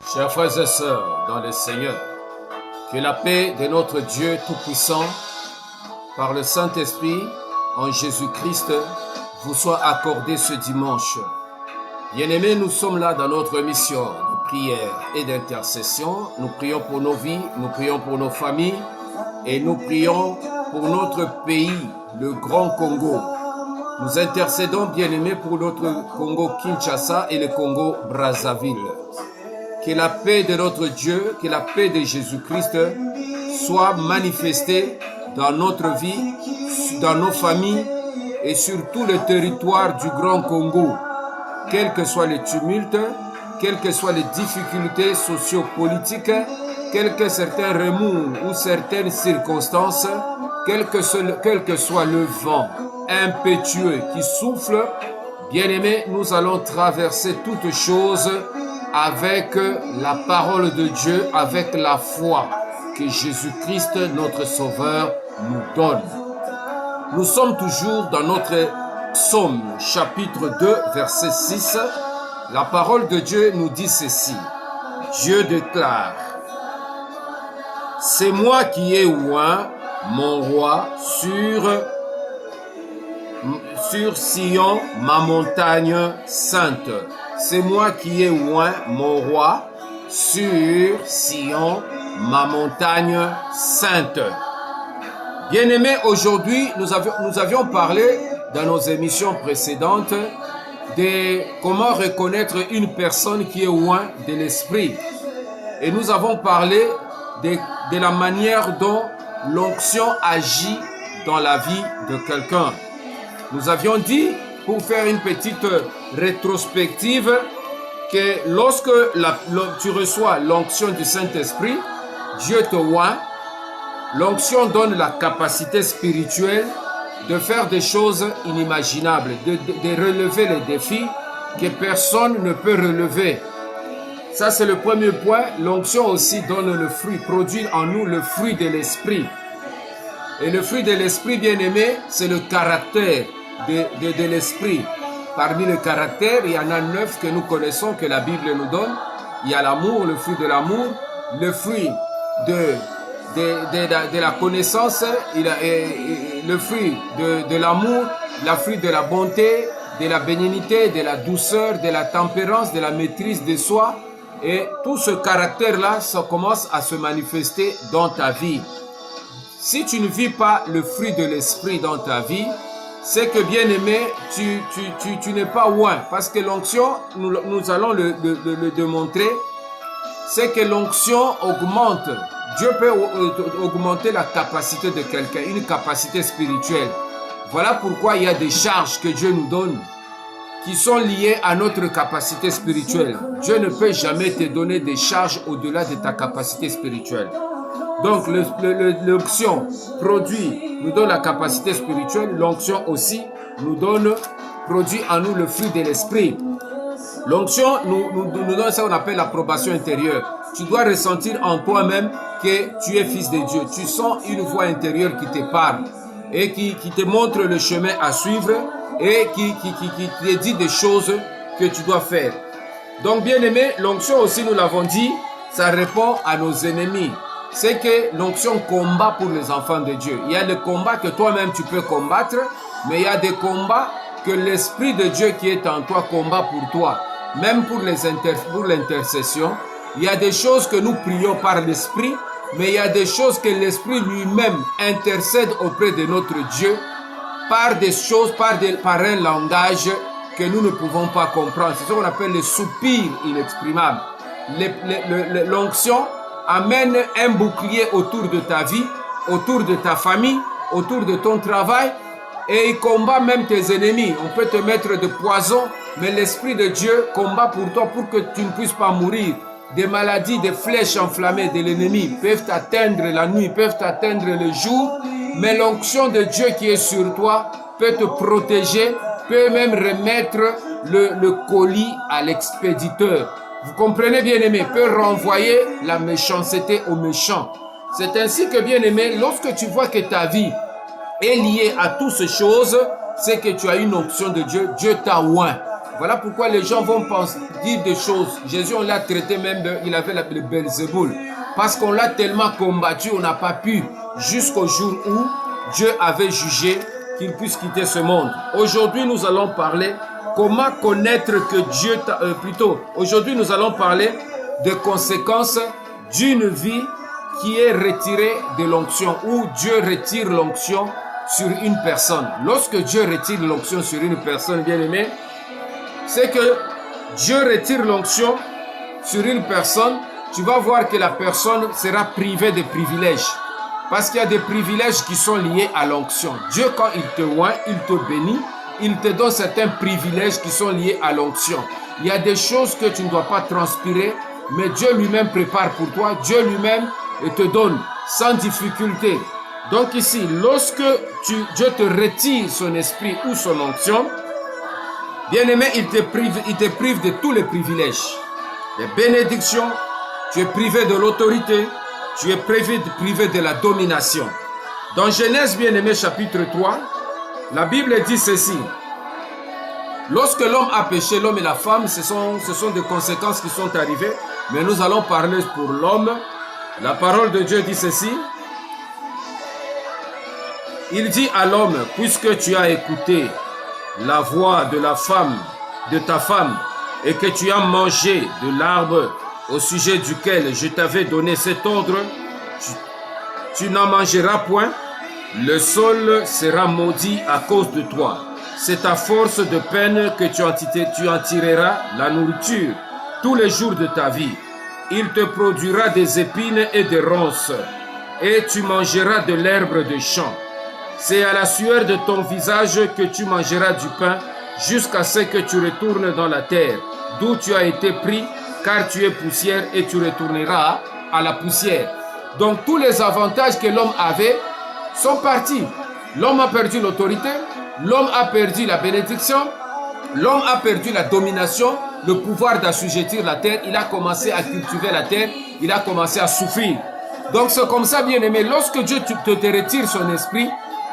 Chers frères et sœurs dans le Seigneur, que la paix de notre Dieu Tout-Puissant, par le Saint-Esprit, en Jésus-Christ, vous soit accordée ce dimanche. Bien-aimés, nous sommes là dans notre mission de prière et d'intercession. Nous prions pour nos vies, nous prions pour nos familles et nous prions pour notre pays, le Grand Congo. Nous intercédons, bien-aimés, pour notre Congo-Kinshasa et le Congo-Brazzaville. Que la paix de notre Dieu, que la paix de Jésus-Christ soit manifestée dans notre vie, dans nos familles et sur tout le territoire du Grand Congo. Quels que soient les tumultes, quelles que soient les difficultés sociopolitiques, quels que certains remous ou certaines circonstances, quel que soit le vent impétueux qui souffle, bien-aimés, nous allons traverser toutes choses avec la parole de Dieu, avec la foi que Jésus-Christ, notre Sauveur, nous donne. Nous sommes toujours dans notre psaume, chapitre 2, verset 6. La parole de Dieu nous dit ceci. Dieu déclare, « C'est moi qui ai oint mon roi sur Sion, ma montagne sainte. » C'est moi qui ai oint mon roi sur Sion, ma montagne sainte. Bien-aimés, aujourd'hui, nous avions parlé dans nos émissions précédentes de comment reconnaître une personne qui est oint de l'esprit. Et nous avons parlé de la manière dont l'onction agit dans la vie de quelqu'un. Nous avions dit, pour faire une petite rétrospective, que lorsque tu reçois l'onction du Saint-Esprit, Dieu te oint. L'onction donne la capacité spirituelle de faire des choses inimaginables, de relever les défis que personne ne peut relever. Ça, c'est le premier point. L'onction aussi donne le fruit, produit en nous le fruit de l'esprit. Et le fruit de l'esprit, bien-aimé, c'est le caractère de l'esprit. Parmi les caractères, il y en a 9 que nous connaissons, que la Bible nous donne. Il y a l'amour, le fruit de l'amour, le fruit de la connaissance, le fruit de l'amour, le fruit de la bonté, de la bénignité, de la douceur, de la tempérance, de la maîtrise de soi. Et tout ce caractère-là, ça commence à se manifester dans ta vie. Si tu ne vis pas le fruit de l'esprit dans ta vie, c'est que, bien aimé, tu n'es pas oint. Parce que l'onction, nous allons le démontrer, c'est que l'onction augmente. Dieu peut augmenter la capacité de quelqu'un, une capacité spirituelle. Voilà pourquoi il y a des charges que Dieu nous donne qui sont liées à notre capacité spirituelle. Dieu ne peut jamais te donner des charges au-delà de ta capacité spirituelle. Donc, l'onction nous donne la capacité spirituelle. L'onction aussi produit en nous le fruit de l'esprit. L'onction nous donne ça qu'on appelle l'approbation intérieure. Tu dois ressentir en toi-même que tu es fils de Dieu. Tu sens une voix intérieure qui te parle et qui te montre le chemin à suivre et qui te dit des choses que tu dois faire. Donc, bien aimé, l'onction aussi, nous l'avons dit, ça répond à nos ennemis. C'est que l'onction combat pour les enfants de Dieu. Il y a des combats que toi-même tu peux combattre, mais il y a des combats que l'Esprit de Dieu qui est en toi combat pour toi. Même pour l'intercession, il y a des choses que nous prions par l'Esprit, mais il y a des choses que l'Esprit lui-même intercède auprès de notre Dieu par des choses, par un langage que nous ne pouvons pas comprendre. C'est ce qu'on appelle les soupirs inexprimables. L'onction amène un bouclier autour de ta vie, autour de ta famille, autour de ton travail, et il combat même tes ennemis. On peut te mettre de poison, mais l'Esprit de Dieu combat pour toi pour que tu ne puisses pas mourir. Des maladies, des flèches enflammées de l'ennemi peuvent t'atteindre la nuit, peuvent t'atteindre le jour, mais l'onction de Dieu qui est sur toi peut te protéger, peut même remettre le colis à l'expéditeur. Vous comprenez, bien-aimé, peut renvoyer la méchanceté aux méchants. C'est ainsi que, bien-aimé, lorsque tu vois que ta vie est liée à toutes ces choses, c'est que tu as une onction de Dieu. Dieu t'a oint. Voilà pourquoi les gens vont dire des choses. Jésus, on l'a traité même, il avait le Belzéboul. Parce qu'on l'a tellement combattu, on n'a pas pu, jusqu'au jour où Dieu avait jugé qu'il puisse quitter ce monde. Aujourd'hui, nous allons parler comment connaître que Dieu aujourd'hui, nous allons parler des conséquences d'une vie qui est retirée de l'onction, où Dieu retire l'onction sur une personne. Lorsque Dieu retire l'onction sur une personne, bien aimé, c'est que Dieu retire l'onction sur une personne, tu vas voir que la personne sera privée de privilèges. Parce qu'il y a des privilèges qui sont liés à l'onction. Dieu, quand il te oint, il te bénit, il te donne certains privilèges qui sont liés à l'onction. Il y a des choses que tu ne dois pas transpirer, mais Dieu lui-même prépare pour toi. Dieu lui-même te donne sans difficulté. Donc ici, lorsque Dieu te retire son esprit ou son onction, bien aimé, il te prive de tous les privilèges. Les bénédictions, tu es privé de l'autorité, tu es privé de la domination. Dans Genèse, bien aimé, chapitre 3, la Bible dit ceci. Lorsque l'homme a péché, l'homme et la femme, ce sont des conséquences qui sont arrivées. Mais nous allons parler pour l'homme. La parole de Dieu dit ceci. Il dit à l'homme, puisque tu as écouté la voix de la femme, de ta femme, et que tu as mangé de l'arbre au sujet duquel je t'avais donné cet ordre, tu n'en mangeras point, le sol sera maudit à cause de toi. C'est à force de peine que tu en tireras la nourriture tous les jours de ta vie. Il te produira des épines et des ronces, et tu mangeras de l'herbe de champ. C'est à la sueur de ton visage que tu mangeras du pain, jusqu'à ce que tu retournes dans la terre, d'où tu as été pris, car tu es poussière et tu retourneras à la poussière. Donc tous les avantages que l'homme avait sont partis. L'homme a perdu l'autorité, l'homme a perdu la bénédiction, l'homme a perdu la domination, le pouvoir d'assujettir la terre. Il a commencé à cultiver la terre, il a commencé à souffrir. Donc c'est comme ça, bien-aimé, lorsque Dieu te retire son esprit,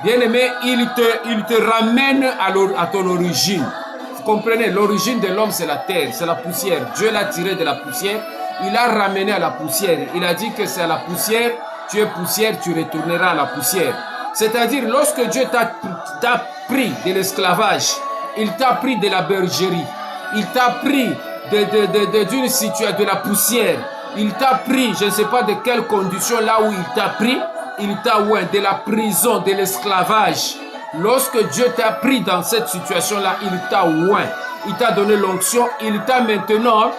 bien-aimé, il te ramène à ton origine. Vous comprenez, l'origine de l'homme, c'est la terre, c'est la poussière. Dieu l'a tiré de la poussière, il l'a ramené à la poussière. Il a dit que c'est à la poussière, tu es poussière, tu retourneras à la poussière. C'est-à-dire, lorsque Dieu t'a pris de l'esclavage, il t'a pris de la bergerie, il t'a pris d'une situation, de la poussière, il t'a pris, je ne sais pas de quelles conditions, là où il t'a pris, il t'a oint de la prison, de l'esclavage. Lorsque Dieu t'a pris dans cette situation-là, il t'a oint, il t'a donné l'onction, il t'a maintenant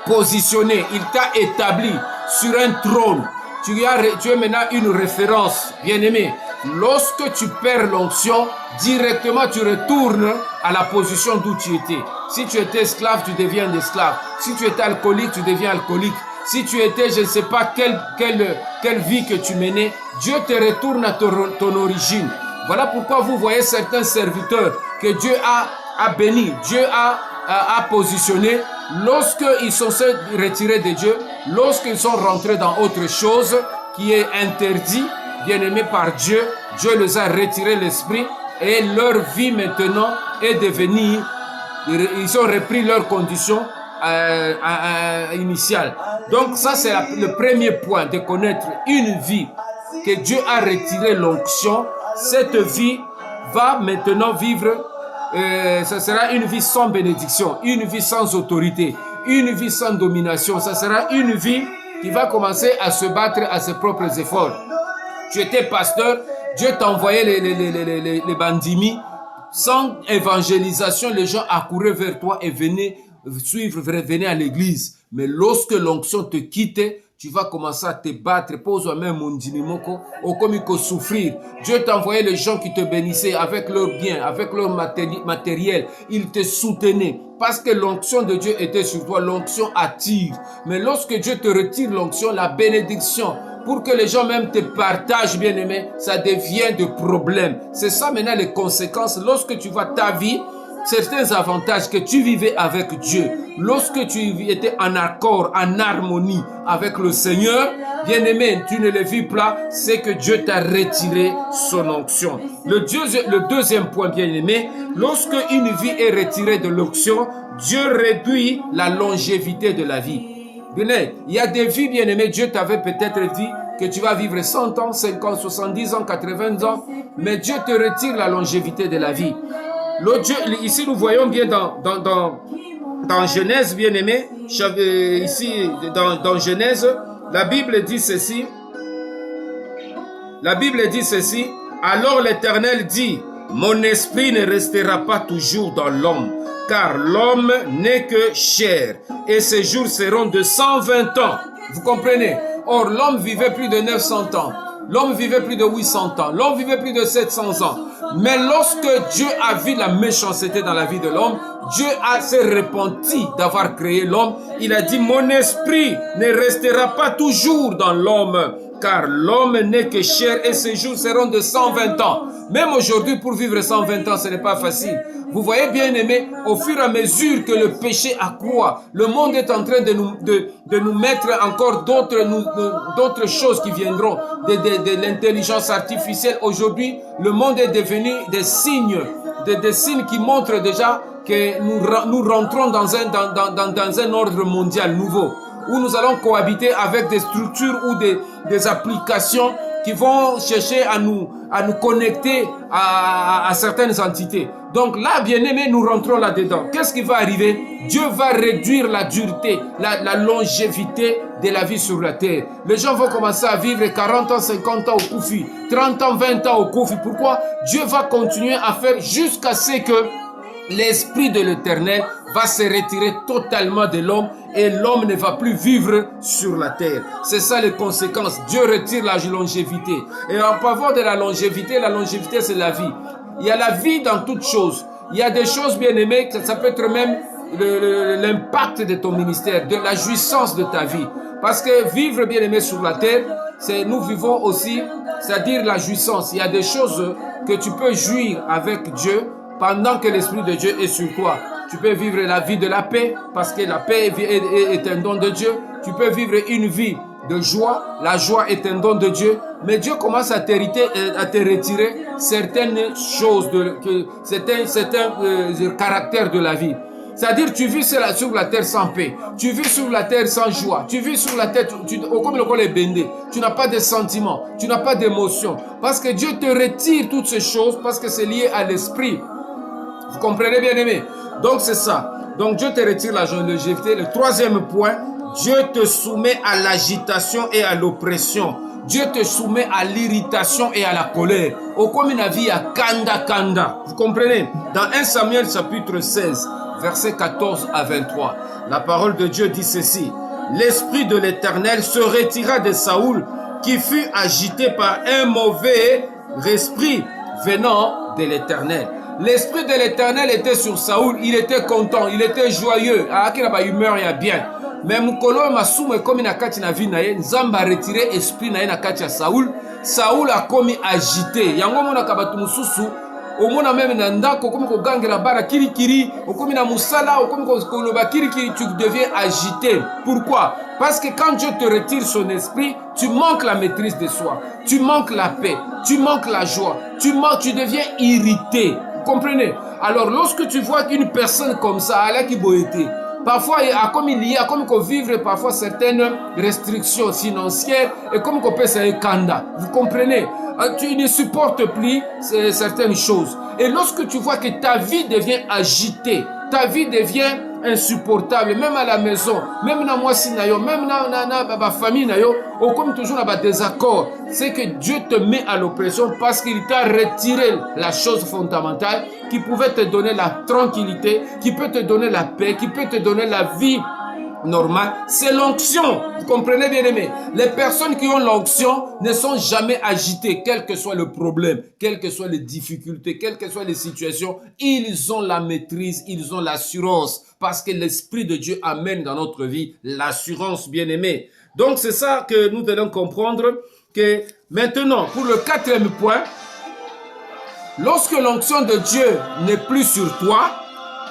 positionné, il t'a établi sur un trône. Tu es maintenant une référence, bien-aimé. Lorsque tu perds l'onction, directement tu retournes à la position d'où tu étais. Si tu étais esclave, tu deviens un esclave. Si tu étais alcoolique, tu deviens alcoolique. Si tu étais, je ne sais pas quelle vie que tu menais, Dieu te retourne à ton origine. Voilà pourquoi vous voyez certains serviteurs que Dieu a bénis, Dieu a positionnés. Lorsqu'ils sont retirés de Dieu, lorsqu'ils sont rentrés dans autre chose qui est interdit, bien-aimé par Dieu, Dieu les a retiré l'esprit et leur vie maintenant est devenue, ils ont repris leurs conditions initiales. Donc ça c'est le premier point, de connaître une vie que Dieu a retiré l'onction. Cette vie va maintenant vivre, ça sera une vie sans bénédiction, une vie sans autorité, une vie sans domination. Ça sera une vie qui va commencer à se battre à ses propres efforts. Tu étais pasteur, Dieu t'envoyait les bandimis. Sans évangélisation, les gens accouraient vers toi et venaient à l'église. Mais lorsque l'onction te quittait, tu vas commencer à te battre. Pose-toi même mon dinimoko, au comico souffrir. Dieu t'envoyait les gens qui te bénissaient avec leurs biens, avec leur matériel. Ils te soutenaient. Parce que l'onction de Dieu était sur toi. L'onction attire. Mais lorsque Dieu te retire l'onction, la bénédiction, pour que les gens même te partagent, bien aimé, ça devient de problème. C'est ça maintenant les conséquences. Lorsque tu vois ta vie certains avantages que tu vivais avec Dieu, lorsque tu étais en accord, en harmonie avec le Seigneur, bien-aimé, tu ne les vis pas, c'est que Dieu t'a retiré son onction. Le deuxième point, bien-aimé, lorsque une vie est retirée de l'onction, Dieu réduit la longévité de la vie. Bien, il y a des vies, bien-aimées, Dieu t'avait peut-être dit que tu vas vivre 100 ans, 50, 70 ans, 80 ans, mais Dieu te retire la longévité de la vie. Ici, nous voyons bien dans Genèse, bien-aimé, ici, dans Genèse, la Bible dit ceci. La Bible dit ceci. Alors l'Éternel dit, mon esprit ne restera pas toujours dans l'homme, car l'homme n'est que chair, et ses jours seront de 120 ans. Vous comprenez? Or, l'homme vivait plus de 900 ans. L'homme vivait plus de 800 ans. L'homme vivait plus de 700 ans. Mais lorsque Dieu a vu la méchanceté dans la vie de l'homme, Dieu s'est repenti d'avoir créé l'homme. Il a dit, mon esprit ne restera pas toujours dans l'homme, car l'homme n'est que chair et ses jours seront de 120 ans. Même aujourd'hui, pour vivre 120 ans, ce n'est pas facile. Vous voyez, bien aimé, au fur et à mesure que le péché accroît, le monde est en train de nous mettre encore d'autres choses qui viendront, de l'intelligence artificielle. Aujourd'hui, le monde est devenu des signes qui montrent déjà que nous rentrons dans un ordre mondial nouveau, où nous allons cohabiter avec des structures ou des applications qui vont chercher à nous connecter à certaines entités. Donc là, bien-aimés, nous rentrons là-dedans. Qu'est-ce qui va arriver? Dieu va réduire la dureté, la longévité de la vie sur la terre. Les gens vont commencer à vivre 40 ans, 50 ans au Koufi, 30 ans, 20 ans au Koufi. Pourquoi? Dieu va continuer à faire jusqu'à ce que l'Esprit de l'Éternel va se retirer totalement de l'homme et l'homme ne va plus vivre sur la terre. C'est ça les conséquences. Dieu retire la longévité. Et en faveur de la longévité c'est la vie. Il y a la vie dans toutes choses. Il y a des choses bien aimées, ça peut être même l'impact de ton ministère, de la jouissance de ta vie. Parce que vivre bien aimé sur la terre, nous vivons aussi, c'est-à-dire la jouissance. Il y a des choses que tu peux jouir avec Dieu pendant que l'Esprit de Dieu est sur toi. Tu peux vivre la vie de la paix, parce que la paix est un don de Dieu. Tu peux vivre une vie de joie. La joie est un don de Dieu. Mais Dieu commence à te retirer certaines choses, certains caractères de la vie. C'est-à-dire, tu vis sur la terre sans paix. Tu vis sur la terre sans joie. Tu vis sur la terre, comme le col est bendé. Tu n'as pas de sentiments. Tu n'as pas d'émotions. Parce que Dieu te retire toutes ces choses, parce que c'est lié à l'esprit. Vous comprenez, bien aimé? Donc, c'est ça. Donc, Dieu te retire la longévité. Le troisième point, Dieu te soumet à l'agitation et à l'oppression. Dieu te soumet à l'irritation et à la colère. Au comme une vie à kanda. Vous comprenez? Dans 1 Samuel chapitre 16, versets 14 à 23, la parole de Dieu dit ceci. L'esprit de l'Éternel se retira de Saoul, qui fut agité par un mauvais esprit venant de l'Éternel. L'esprit de l'Éternel était sur Saoul, il était content, il était joyeux, il a humeur, il a bien. Mais mukolo masumu comme na kati na vie na ye, Nzamba a retiré esprit na ye na kati ya Saoul. Saoul a commis agité. Yango mona kabatu mususu, omona même na ndako comme ko gangela bara kirikiri, okomi na musala, okomi ko koloba kirikiri, tu deviens agité. Pourquoi? Parce que quand Dieu te retire son esprit, tu manques la maîtrise de soi, tu manques la paix, tu manques la joie, tu deviens irrité. Comprenez? Alors, lorsque tu vois qu'une personne comme ça, elle a qui boité, parfois, comme il y a, comme qu'on vivre parfois certaines restrictions financières et comme qu'on peut se kanda. Vous comprenez? Tu ne supportes plus certaines choses. Et lorsque tu vois que ta vie devient agitée, ta vie devient insupportable, même à la maison, même dans moi sinayo, même dans ma famille nayo, ou comme toujours dans désaccord, c'est que Dieu te met à l'oppression parce qu'il t'a retiré la chose fondamentale qui pouvait te donner la tranquillité, qui peut te donner la paix, qui peut te donner la vie normale. C'est l'onction. Vous comprenez, bien aimé? Les personnes qui ont l'onction ne sont jamais agitées, quel que soit le problème, quelles que soient les difficultés, quelles que soient les situations. Ils ont la maîtrise, ils ont l'assurance, parce que l'Esprit de Dieu amène dans notre vie l'assurance, bien aimé. Donc c'est ça que nous devons comprendre, que maintenant, pour le quatrième point, lorsque l'onction de Dieu n'est plus sur toi,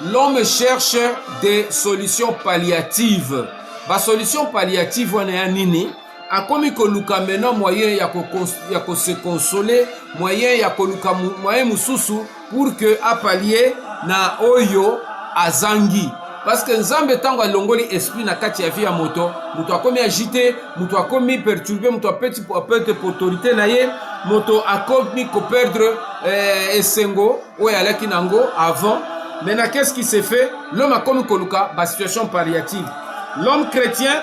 l'homme cherche des solutions palliatives. La solution palliative, on est nini. A comme que luka maintenant moyen ya ko se consoler, moyen ya ko luka moyen mususu pour que a pallier na oyo azangi. Parce que nzambe tango alongoli esprit na kati ya vie ya moto, muto akomi agité, muto akomi perturbé, muto apeti autorité na ye, moto akomi ko perdre esengo oyo alaki nango avant. Maintenant qu'est-ce qui s'est fait? L'homme a komi ko luka ba situation palliative. L'homme chrétien,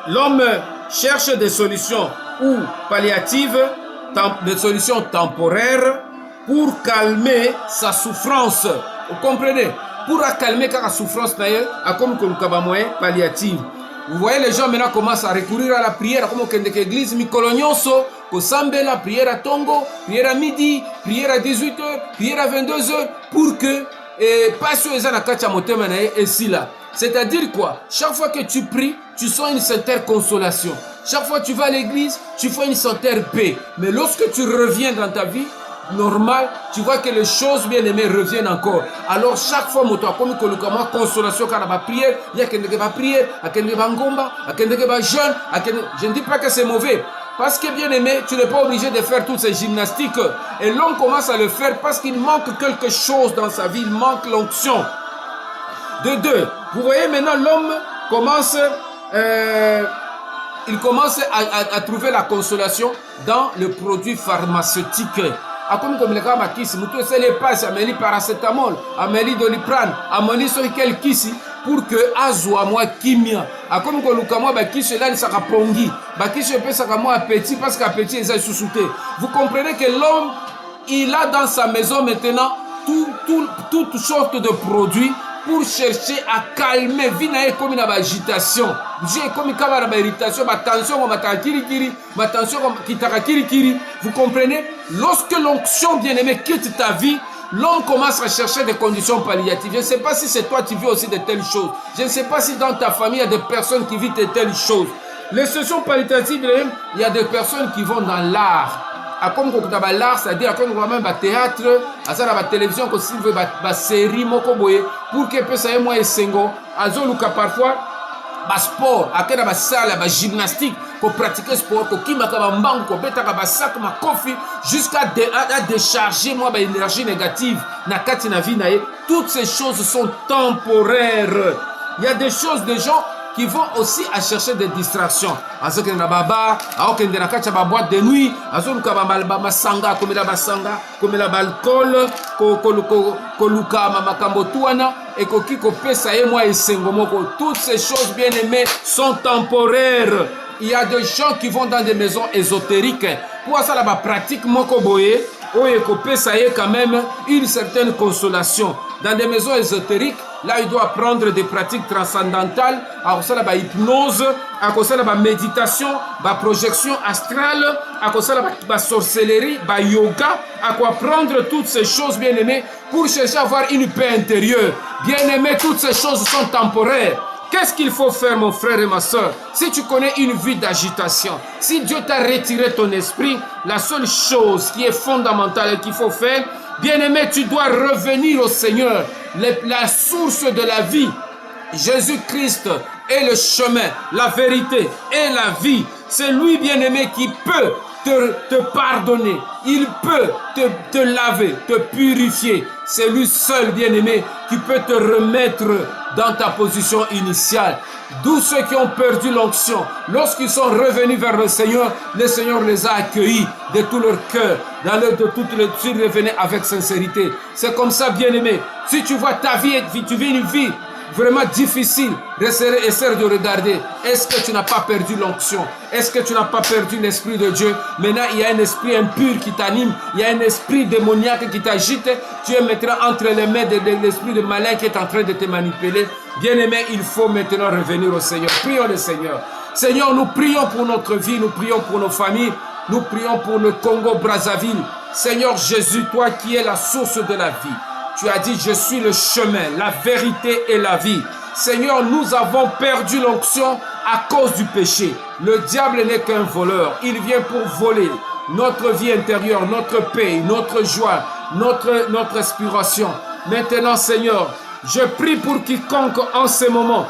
l'homme cherche des solutions ou palliatives, des solutions temporaires pour calmer sa souffrance. Vous comprenez? Pour calmer la souffrance, comme le moyen palliatif. Vous voyez, les gens maintenant commencent à recourir à la prière, comme l'église Mikolonyoso, Kosambe, la prière à Tongo, prière à midi, prière à 18h, prière à 22h, pour que pas sur les anakachamotemane et si là. C'est-à-dire quoi? Chaque fois que tu pries, tu sens une certaine consolation. Chaque fois que tu vas à l'église, tu fais une certaine paix. Mais lorsque tu reviens dans ta vie normale, tu vois que les choses bien-aimées reviennent encore. Alors chaque fois, consolation quand on va prier, il y a quelqu'un qui va prier, il y a quelqu'un qui va ngomba, il y a quelqu'un qui va jeûner. Je ne dis pas que c'est mauvais. Parce que bien aimé, tu n'es pas obligé de faire toutes ces gymnastiques. Et l'homme commence à le faire parce qu'il manque quelque chose dans sa vie, il manque l'onction. De deux, vous voyez maintenant l'homme commence, il commence à trouver la consolation dans le produit pharmaceutique. Comme le cas makisi, muto c'est les passes, ameli paracétamol, ameli doliprane, ameli sur quel kisi pour que azwa moi kimia. Comme que luka moi bakisi là il sera pongi, bakisi peut sera moi appétit parce qu'appétit est sous-souté. Vous comprenez que l'homme il a dans sa maison maintenant toutes sortes de produits pour chercher à calmer vinae comme une agitation. J'ai comme une irritation, ma tension, ma tension, vous comprenez? Lorsque l'onction bien-aimée quitte ta vie, l'homme commence à chercher des conditions palliatives. Je ne sais pas si c'est toi qui vis aussi de telles choses. Je ne sais pas si dans ta famille il y a des personnes qui vivent de telles choses. Les sessions palliatives, il y a des personnes qui vont dans l'art. Comme l'art, c'est-à-dire comme même le théâtre, la télévision, la série, pour que puisse y moins sengo, parfois, le sport, la salle, la gymnastique, pour pratiquer sport, pour qui jusqu'à décharger moi l'énergie négative na vie. Toutes ces choses sont temporaires. Il y a des choses, des gens qui vont aussi à chercher des distractions. Azo kende na baba, ao kende na kacha ba boîte de nuit, azo luka ba masanga, komela basanga, komela ba alcool, ko luka makambo tuana et ko kiko pesa ye moi esengo moko. Toutes ces choses bien aimées sont temporaires. Il y a des gens qui vont dans des maisons ésotériques pour ça la pratique moko boye, oye ko pesa ye quand même une certaine consolation. Dans des maisons ésotériques, là, il doit prendre des pratiques transcendantales, à cause de la hypnose, à cause de la méditation, la projection astrale, à cause de la sorcellerie, la yoga, à quoi prendre toutes ces choses bien aimées pour chercher à avoir une paix intérieure. Bien aimé, toutes ces choses sont temporaires. Qu'est-ce qu'il faut faire, mon frère et ma soeur? Si tu connais une vie d'agitation, si Dieu t'a retiré ton esprit, la seule chose qui est fondamentale et qu'il faut faire, bien-aimé, tu dois revenir au Seigneur, la source de la vie. Jésus-Christ est le chemin, la vérité et la vie. C'est lui, bien-aimé, qui peut te pardonner. Il peut te laver, te purifier. C'est lui seul, bien-aimé, qui peut te remettre dans ta position initiale. D'où ceux qui ont perdu l'onction, lorsqu'ils sont revenus vers le Seigneur les a accueillis de tout leur cœur, de toutes les ils revenaient avec sincérité. C'est comme ça, bien-aimé. Si tu vois ta vie, tu vis une vie vraiment difficile, essaie de regarder. Est-ce que tu n'as pas perdu l'onction? Est-ce que tu n'as pas perdu l'Esprit de Dieu? Maintenant, il y a un esprit impur qui t'anime. Il y a un esprit démoniaque qui t'agite. Tu es maintenant entre les mains de l'esprit de malin qui est en train de te manipuler. Bien-aimé, il faut maintenant revenir au Seigneur. Prions le Seigneur. Seigneur, nous prions pour notre vie, nous prions pour nos familles, nous prions pour le Congo-Brazzaville. Seigneur Jésus, toi qui es la source de la vie. Tu as dit, je suis le chemin, la vérité et la vie. Seigneur, nous avons perdu l'onction à cause du péché. Le diable n'est qu'un voleur. Il vient pour voler notre vie intérieure, notre paix, notre joie, notre inspiration. Maintenant, Seigneur, je prie pour quiconque en ce moment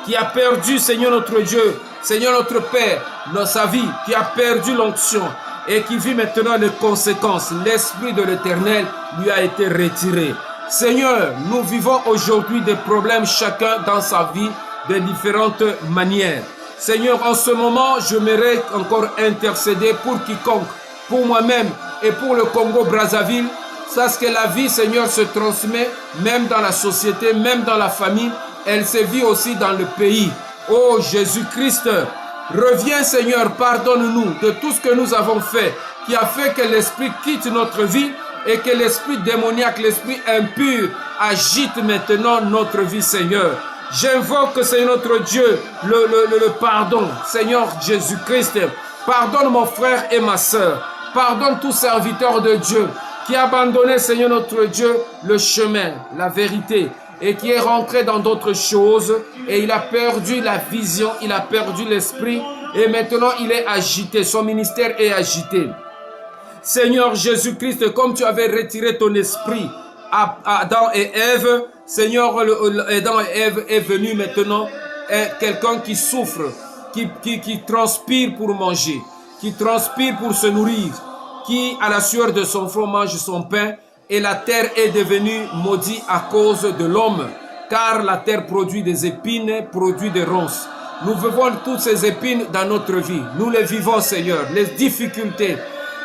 qui a perdu, Seigneur notre Dieu, Seigneur notre Père, dans sa vie, qui a perdu l'onction et qui vit maintenant les conséquences. L'Esprit de l'Éternel lui a été retiré. Seigneur, nous vivons aujourd'hui des problèmes chacun dans sa vie de différentes manières. Seigneur, en ce moment, je m'aimerais encore intercéder pour quiconque, pour moi-même et pour le Congo-Brazzaville. Sache que la vie, Seigneur, se transmet même dans la société, même dans la famille. Elle se vit aussi dans le pays. Oh Jésus-Christ, reviens, Seigneur, pardonne-nous de tout ce que nous avons fait, qui a fait que l'esprit quitte notre vie et que l'esprit démoniaque, l'esprit impur agite maintenant notre vie, Seigneur. J'invoque, Seigneur notre Dieu, le pardon. Seigneur Jésus-Christ, pardonne mon frère et ma soeur. Pardonne tout serviteur de Dieu qui a abandonné, Seigneur notre Dieu, le chemin, la vérité, et qui est rentré dans d'autres choses, et il a perdu la vision, il a perdu l'esprit, et maintenant il est agité, son ministère est agité. Seigneur Jésus-Christ, comme tu avais retiré ton esprit à Adam et Ève, Seigneur, Adam et Ève est venu maintenant, quelqu'un qui souffre, qui transpire pour manger, qui transpire pour se nourrir, qui à la sueur de son front mange son pain, et la terre est devenue maudite à cause de l'homme, car la terre produit des épines, produit des ronces. Nous vivons toutes ces épines dans notre vie. Nous les vivons, Seigneur. Les difficultés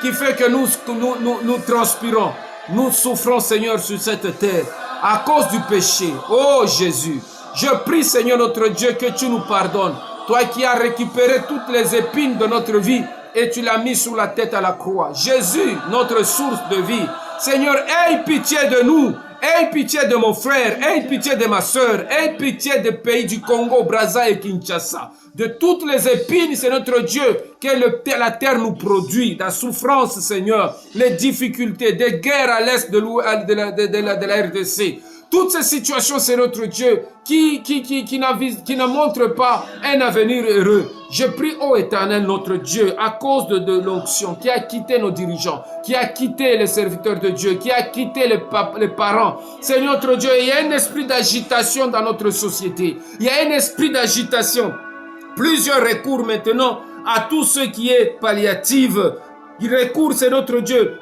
qui fait que nous transpirons, nous souffrons, Seigneur, sur cette terre à cause du péché. Oh Jésus, je prie, Seigneur notre Dieu, que tu nous pardonnes. Toi qui as récupéré toutes les épines de notre vie et tu l'as mis sur la tête à la croix. Jésus, notre source de vie. Seigneur, aie pitié de nous, aie pitié de mon frère, aie pitié de ma soeur, aie pitié des pays du Congo, Brazza et Kinshasa. De toutes les épines, c'est notre Dieu, que la terre nous produit, la souffrance, Seigneur, les difficultés, des guerres à l'est de la RDC. Toutes ces situations, c'est notre Dieu qui ne montre pas un avenir heureux. Je prie, ô Éternel, notre Dieu, à cause de l'onction qui a quitté nos dirigeants, qui a quitté les serviteurs de Dieu, qui a quitté les parents. Seigneur notre Dieu, il y a un esprit d'agitation dans notre société. Il y a un esprit d'agitation. Plusieurs recours maintenant à tout ce qui est palliatif. Ils recourent, c'est notre Dieu,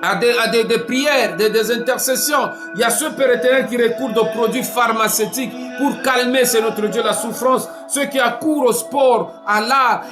à des prières, des intercessions. Il y a ceux, Père éternel, qui recourent aux produits pharmaceutiques pour calmer, c'est notre Dieu, la souffrance. Ceux qui accourent au sport, à l'art,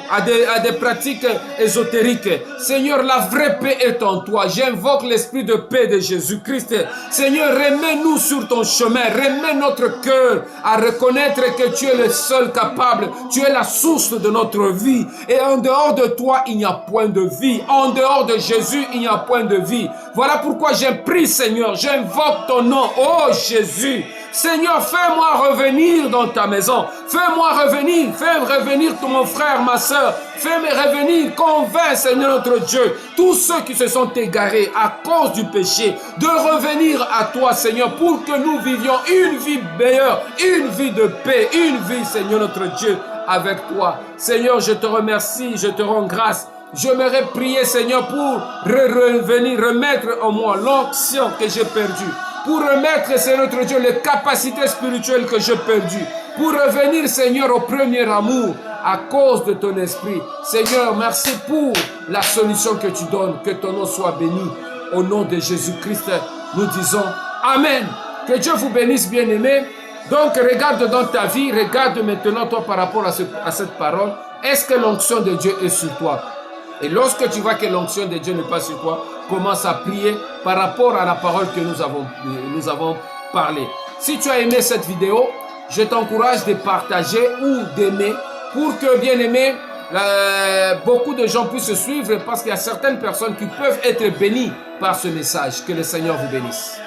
à des pratiques ésotériques. Seigneur, la vraie paix est en toi. J'invoque l'esprit de paix de Jésus-Christ. Seigneur, remets-nous sur ton chemin. Remets notre cœur à reconnaître que tu es le seul capable. Tu es la source de notre vie. Et en dehors de toi, il n'y a point de vie. En dehors de Jésus, il n'y a point de vie. Voilà pourquoi j'ai pris, Seigneur. J'invoque ton nom. Oh Jésus. Seigneur, fais-moi revenir dans ta maison. Fais-moi revenir. Fais revenir mon frère, ma soeur. Fais-moi revenir. Convainc, Seigneur notre Dieu, tous ceux qui se sont égarés à cause du péché, de revenir à toi, Seigneur, pour que nous vivions une vie meilleure, une vie de paix, une vie, Seigneur notre Dieu, avec toi. Seigneur, je te remercie, je te rends grâce. J'aimerais prier, Seigneur, pour revenir, remettre en moi l'onction que j'ai perdue. Pour remettre, Seigneur notre Dieu, les capacités spirituelles que j'ai perdues. Pour revenir, Seigneur, au premier amour à cause de ton esprit. Seigneur, merci pour la solution que tu donnes. Que ton nom soit béni. Au nom de Jésus-Christ, nous disons Amen. Que Dieu vous bénisse, bien-aimés. Donc, regarde dans ta vie, regarde maintenant toi par rapport à cette parole. Est-ce que l'onction de Dieu est sur toi? Et lorsque tu vois que l'onction de Dieu n'est pas sur toi, commence à prier par rapport à la parole que nous avons parlé. Si tu as aimé cette vidéo, je t'encourage de partager ou d'aimer pour que, bien aimé, beaucoup de gens puissent suivre parce qu'il y a certaines personnes qui peuvent être bénies par ce message. Que le Seigneur vous bénisse.